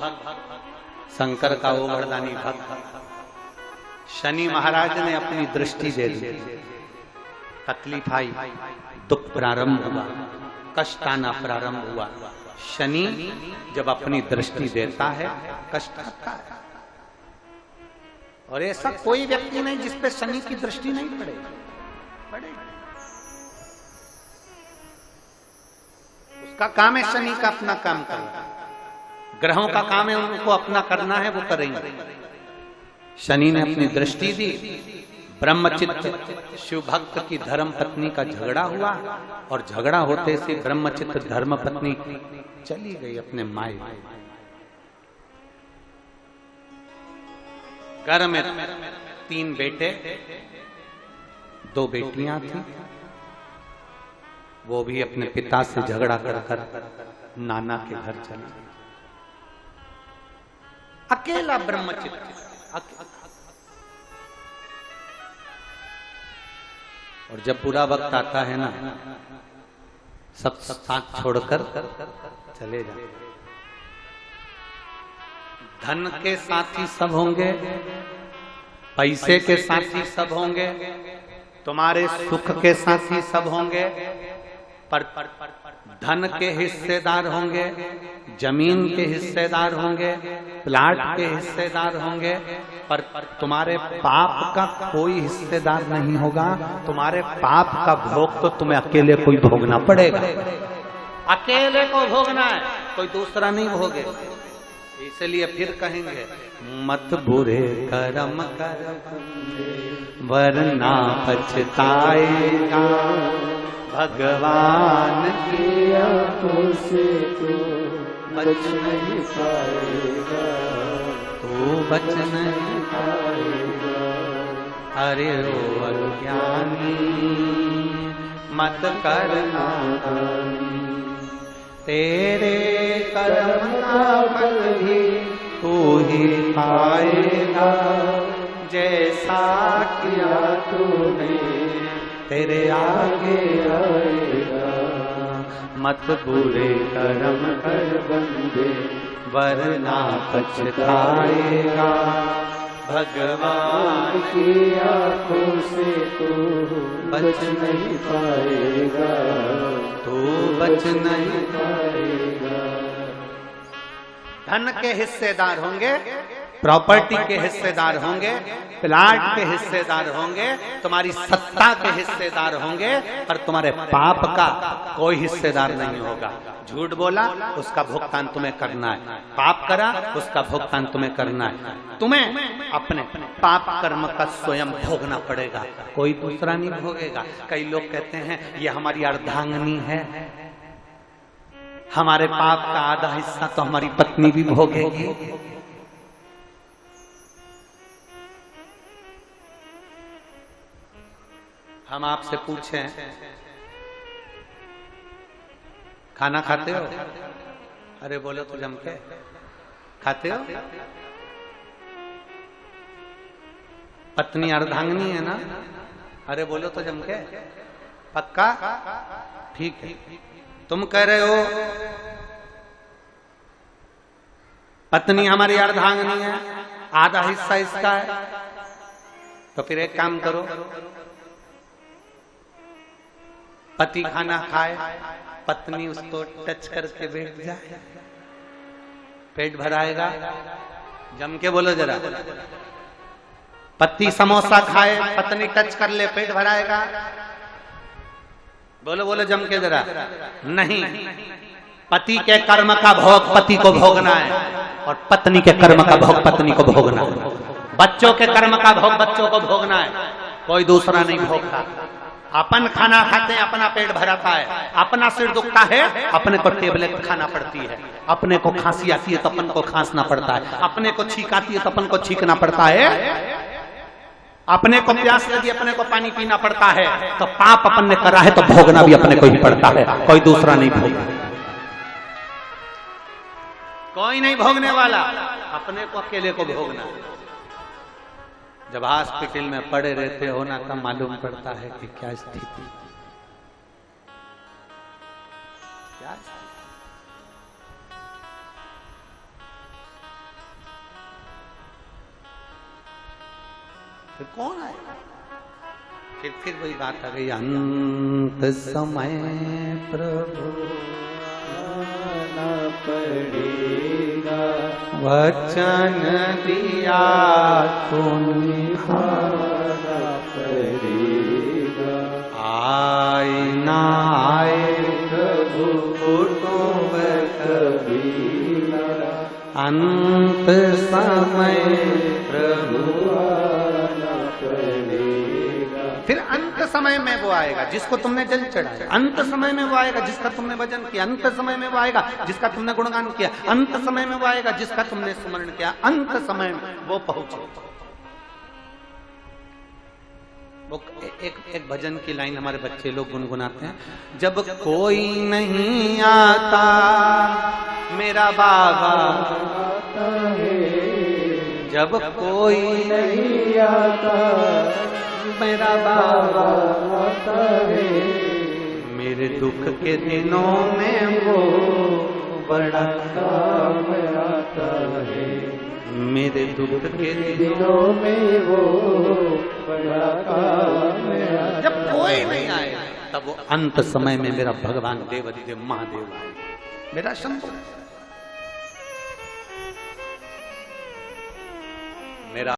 भक्त, शंकर का वो वरदानी भक्त। शनि महाराज ने अपनी दृष्टि दे दी, तकलीफ आई, दुख प्रारंभ हुआ, कष्ट आना प्रारंभ हुआ। शनि जब अपनी दृष्टि देता है कष्ट आता है। और ऐसा कोई व्यक्ति नहीं जिस पे शनि की दृष्टि नहीं पड़ेगी। उसका काम है शनि का अपना काम करना, ग्रहों का काम है उनको अपना करना है, वो करेंगे। शनि ने अपनी दृष्टि दी, ब्रह्मचित्त शिव भक्त की धर्म पत्नी का झगड़ा हुआ और झगड़ा होते से ब्रह्मचित्त धर्म पत्नी चली गई अपने माय। घर में 3 बेटे 2 बेटियां थी, वो भी अपने पिता से झगड़ा कर नाना के घर चली। अकेला ब्रह्मचित्त और जब बुरा वक्त आता है ना, सब साथ छोड़कर चले जाते। धन के साथी सब होंगे, पैसे के साथी सब होंगे, तुम्हारे सुख के साथी सब होंगे, पर धन के हिस्सेदार होंगे, जमीन के हिस्सेदार होंगे, प्लाट के हिस्सेदार होंगे, पर तुम्हारे पाप का कोई हिस्सेदार नहीं होगा। तुम्हारे पाप का भोग तो तुम्हें अकेले को ही भोगना पड़ेगा, अकेले को भोगना है, कोई दूसरा नहीं भोगे। इसलिए फिर कहेंगे मत बुरे कर्म कर वरना पछताएगा, भगवान की आंखों से तू बच नहीं पाएगा, तू बच नहीं पाएगा। अरे ओ अज्ञानी मत करना, तेरे कर्म का फल भी तू ही पाएगा, जैसा किया तूने तेरे आगे आएगा। मत बुरे कर्म कर बंदे वरना पछताएगा, भगवान की आंखों से तू बच नहीं पाएगा, तू बच नहीं पाएगा। धन के हिस्सेदार होंगे, प्रॉपर्टी के हिस्सेदार होंगे, प्लाट के हिस्सेदार होंगे, तुम्हारी सत्ता के हिस्सेदार होंगे, पर तुम्हारे पाप का कोई हिस्सेदार नहीं होगा। झूठ बोला उसका भुगतान तुम्हें करना है, पाप करा उसका भुगतान तुम्हें करना है। तुम्हें अपने पाप कर्म का स्वयं भोगना पड़ेगा, कोई दूसरा नहीं भोगेगा। कई लोग कहते हैं ये हमारी अर्धांगिनी है, हमारे पाप का आधा हिस्सा तो हमारी पत्नी भी भोगेगी। हम आपसे पूछें खाना खाते हो? अरे बोलो तो जम के खाते हो? पत्नी अर्धांगिनी है ना? अरे बोलो तो जम के, पक्का? ठीक है। तुम कह रहे हो पत्नी हमारी अर्धांगिनी है, आधा हिस्सा इसका है, तो फिर एक काम करो, पति खाना खाए, पत्नी उसको टच करके बैठ जाए, पेट भराएगा। जम के बोलो जरा। पति समोसा खाए, पत्नी टच कर ले, पेट भराएगा। बोलो बोलो जम के जरा। नहीं, पति के कर्म का भोग पति को भोगना है और पत्नी के कर्म का भोग पत्नी को भोगना है। बच्चों के कर्म का भोग बच्चों को भोगना है, कोई दूसरा नहीं भोगता। अपन खाना खाते हैं, अपना पेट भराता है, अपना सिर दुखता है, अपने को टेबलेट खाना पड़ती है, अपने को खांसी आती है तो अपन को खांसना पड़ता है, अपने को छींक आती है तो अपन को छींकना पड़ता है, अपने को प्यास लगी अपने को पानी पीना पड़ता है। तो पाप अपन ने करा है तो भोगना भी अपने को ही पड़ता है, कोई दूसरा नहीं भोगना, कोई नहीं भोगने वाला, अपने को अकेले को भोगना। जब हॉस्पिटल में पड़े रहते हो ना तब मालूम पड़ता है कि क्या स्थिति, क्या फिर कौन आएगा? फिर वही बात आ गई, अंत समय प्रभु आना पड़ेगा, वचन दिया तो निभाना पड़ेगा। आए ना आए प्रभु कुटुंब कबीरा, अंत समय प्रभु आना पड़ेगा। फिर अंत समय में वो आएगा जिसको तुमने जल चढ़ाया, अंत समय में वो आएगा जिसका तुमने भजन किया, अंत समय में वो आएगा जिसका तुमने गुणगान किया, अंत समय में वो आएगा जिसका तुमने स्मरण किया, अंत समय में वो पहुंचे। वो एक भजन की लाइन हमारे बच्चे लोग गुनगुनाते हैं, जब कोई नहीं आता मेरा बाबा आता है, जब कोई नहीं आता मेरा बाबा आता है, मेरे दुख के दिनों में वो बड़ा काम आता है, मेरे दुख के दिनों में वो बड़ा काम आता है। जब कोई नहीं आए तब वो अंत समय में मेरा भगवान देवाधिदेव महादेव आए, मेरा शंभु।